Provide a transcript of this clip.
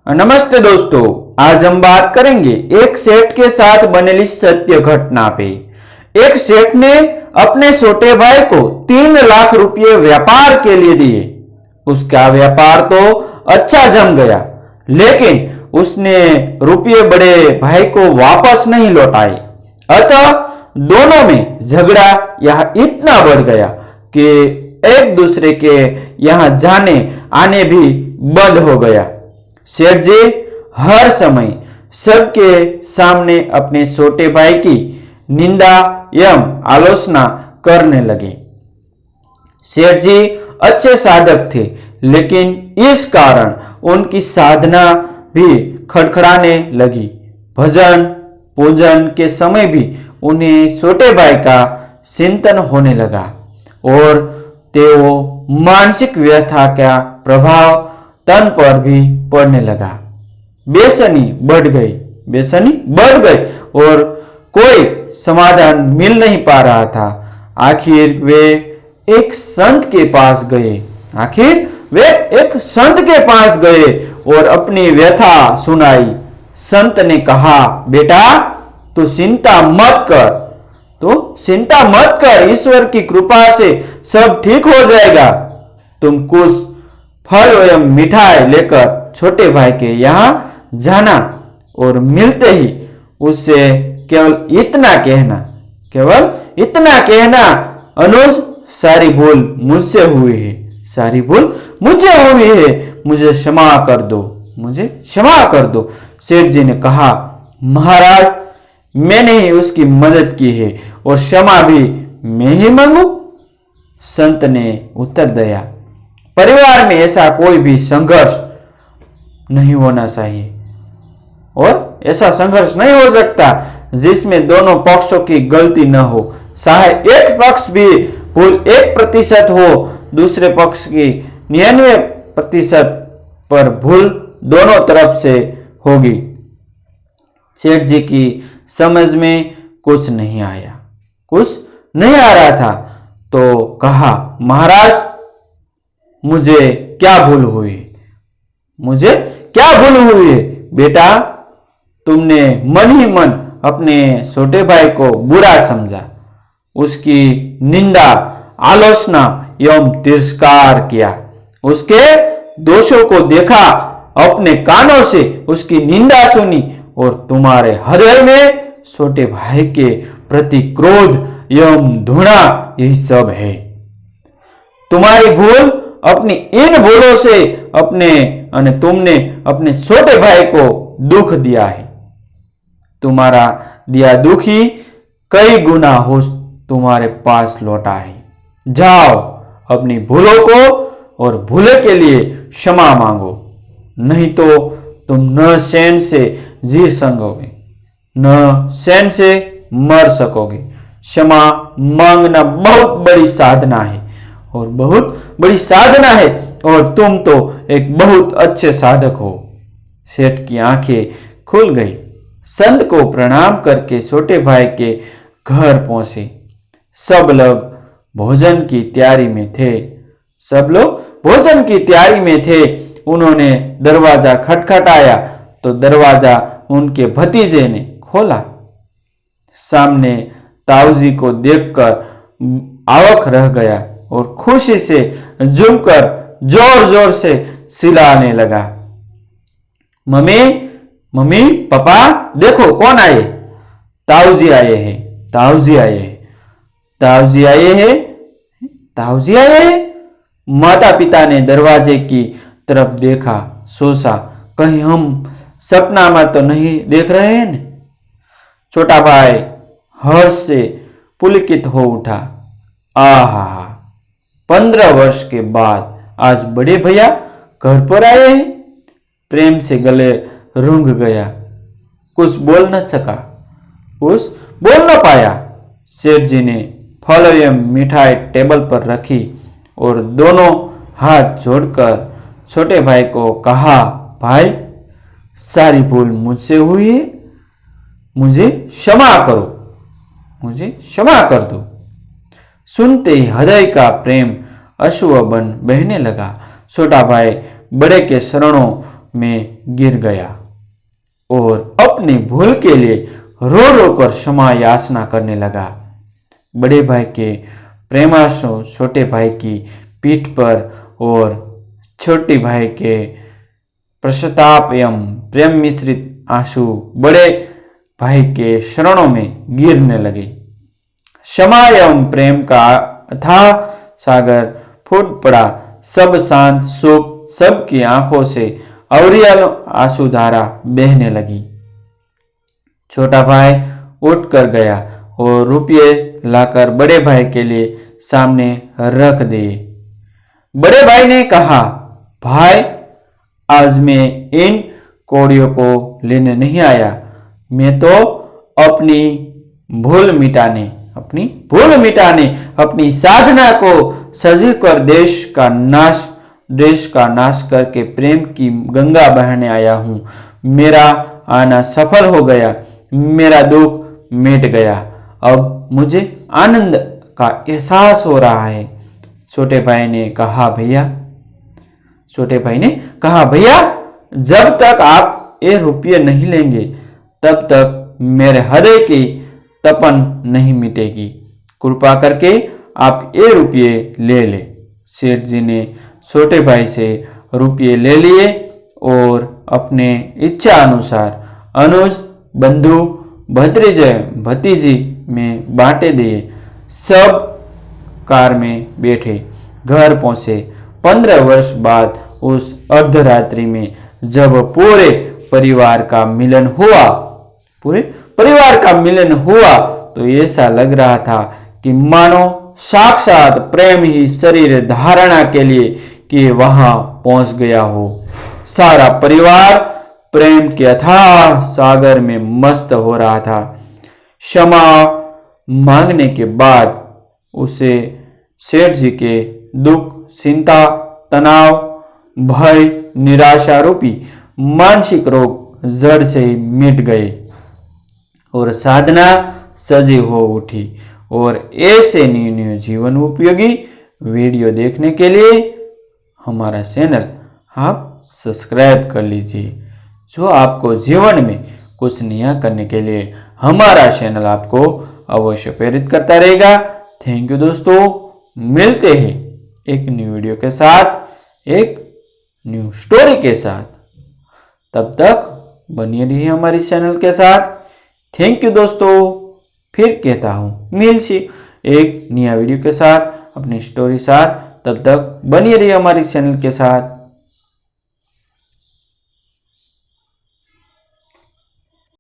नमस्ते दोस्तों, आज हम बात करेंगे एक सेठ के साथ बनेली सत्य घटना पे। एक सेठ ने अपने छोटे भाई को 3 लाख रुपये व्यापार के लिए दिए। उसका व्यापार तो अच्छा जम गया, लेकिन उसने रुपये बड़े भाई को वापस नहीं लौटाए। अतः दोनों में झगड़ा यह इतना बढ़ गया कि एक दूसरे के यहाँ जाने आने भी बंद हो गया। सेठ जी हर समय सबके सामने अपने छोटे भाई की निंदा एवं आलोचना करने लगे। सेठ जी अच्छे साधक थे, लेकिन इस कारण उनकी साधना भी खड़खड़ाने लगी। भजन पूजन के समय भी उन्हें छोटे भाई का चिंतन होने लगा और तेओ मानसिक व्यथा का प्रभाव तन पर भी पड़ने लगा। बेचैनी बढ़ गई और कोई समाधान मिल नहीं पा रहा था। आखिर वे एक संत के पास गए और अपनी व्यथा सुनाई। संत ने कहा, बेटा तू चिंता मत कर, ईश्वर की कृपा से सब ठीक हो जाएगा। तुम कुछ फल एवं मिठाई लेकर छोटे भाई के यहाँ जाना और मिलते ही उससे केवल इतना कहना, अनुज सारी भूल मुझसे हुई है, मुझे क्षमा कर दो। सेठ जी ने कहा, महाराज मैंने ही उसकी मदद की है और क्षमा भी मैं ही मांगू। संत ने उत्तर दिया, परिवार में ऐसा कोई भी संघर्ष नहीं होना चाहिए और ऐसा संघर्ष नहीं हो सकता जिसमें दोनों पक्षों की गलती न हो। चाहे एक पक्ष भी भूल 1% हो, दूसरे पक्ष की 99% पर भूल दोनों तरफ से होगी। सेठ जी की समझ में कुछ नहीं आ रहा था तो कहा, महाराज मुझे क्या भूल हुई है? बेटा तुमने मन ही मन अपने छोटे भाई को बुरा समझा, उसकी निंदा आलोचना एवं तिरस्कार किया, उसके दोषों को देखा, अपने कानों से उसकी निंदा सुनी और तुम्हारे हृदय में छोटे भाई के प्रति क्रोध एवं घृणा यही सब है। तुम्हारी भूल अपनी इन भूलों से तुमने अपने छोटे भाई को दुख दिया है। तुम्हारा दिया दुख ही कई गुना हो तुम्हारे पास लौटा है। जाओ अपनी भूलों को और भूले के लिए क्षमा मांगो, नहीं तो तुम न चैन से जी सकोगे न चैन से मर सकोगे। क्षमा मांगना बहुत बड़ी साधना है और तुम तो एक बहुत अच्छे साधक हो। सेठ की आंखें खुल गई। संत को प्रणाम करके छोटे भाई के घर पहुंचे। सब लोग भोजन की तैयारी में थे। उन्होंने दरवाजा खटखटाया तो दरवाजा उनके भतीजे ने खोला। सामने ताऊजी को देखकर अवाक रह गया और खुशी से झूमकर जोर जोर से चिल्लाने लगा, मम्मी पापा देखो कौन आए। ताऊजी आए हैं। माता पिता ने दरवाजे की तरफ देखा, सोचा कहीं हम सपना में तो नहीं देख रहे हैं। छोटा भाई हर्ष से पुलकित हो उठा। आहा, 15 वर्ष के बाद आज बड़े भैया घर पर आए हैं। प्रेम से गले रूंघ गया। कुछ बोल न पाया। सेठ जी ने फल एवं मिठाई टेबल पर रखी और दोनों हाथ जोड़कर छोटे भाई को कहा, भाई सारी भूल मुझसे हुई है, मुझे क्षमा कर दो। सुनते ही हृदय का प्रेम अश्रु बन बहने लगा। छोटा भाई बड़े के शरणों में गिर गया और अपनी भूल के लिए रो रो कर क्षमा याचना करने लगा। बड़े भाई के प्रेमाश्रु छोटे भाई की पीठ पर और छोटे भाई के पश्चाताप एवं प्रेम मिश्रित आंसू बड़े भाई के शरणों में गिरने लगे। क्षमा एवं प्रेम का अथाह सागर फूट पड़ा। सब शांत सुख, सबकी आंखों से अविरल आंसुधारा बहने लगी। छोटा भाई उठकर गया और रुपये लाकर बड़े भाई के लिए सामने रख दिए। बड़े भाई ने कहा, भाई आज मैं इन कौड़ियों को लेने नहीं आया, मैं तो अपनी भूल मिटाने अपनी साधना को सजी कर देश का नाश करके प्रेम की गंगा बहाने आया हूं। मेरा आना सफल हो गया, मेरा दुख मिट गया, अब मुझे आनंद का एहसास हो रहा है। छोटे भाई ने कहा भैया जब तक आप ये रुपये नहीं लेंगे तब तक मेरे हृदय की तपन नहीं मिटेगी। कृपा करके आप ये रुपये ले ले। सेठ जी ने छोटे भाई से रुपये ले लिए और अपने इच्छा अनुसार अनुज, बंधु, भतीजी में बांटे दिए। सब कार में बैठे घर पहुंचे। 15 वर्ष बाद उस अर्धरात्रि में जब पूरे परिवार का मिलन हुआ तो ऐसा लग रहा था कि मानो साक्षात प्रेम ही शरीर धारणा के लिए कि वहां पहुंच गया हो। सारा परिवार प्रेम के अथाह सागर में मस्त हो रहा था। क्षमा मांगने के बाद उसे सेठ जी के दुख, चिंता, तनाव, भय, निराशा रूपी मानसिक रोग जड़ से ही मिट गए और साधना सजी हो उठी। और ऐसे न्यू जीवन उपयोगी वीडियो देखने के लिए हमारा चैनल आप सब्सक्राइब कर लीजिए। जो आपको जीवन में कुछ नया करने के लिए हमारा चैनल आपको अवश्य प्रेरित करता रहेगा। थैंक यू दोस्तों, मिलते हैं एक न्यू वीडियो के साथ, एक न्यू स्टोरी के साथ। तब तक बनिए रहिए हमारे चैनल के साथ। थैंक यू दोस्तों, फिर कहता हूँ मिलसी एक नया वीडियो के साथ, अपनी स्टोरी साथ। तब तक बनिए रहिए हमारे चैनल के साथ।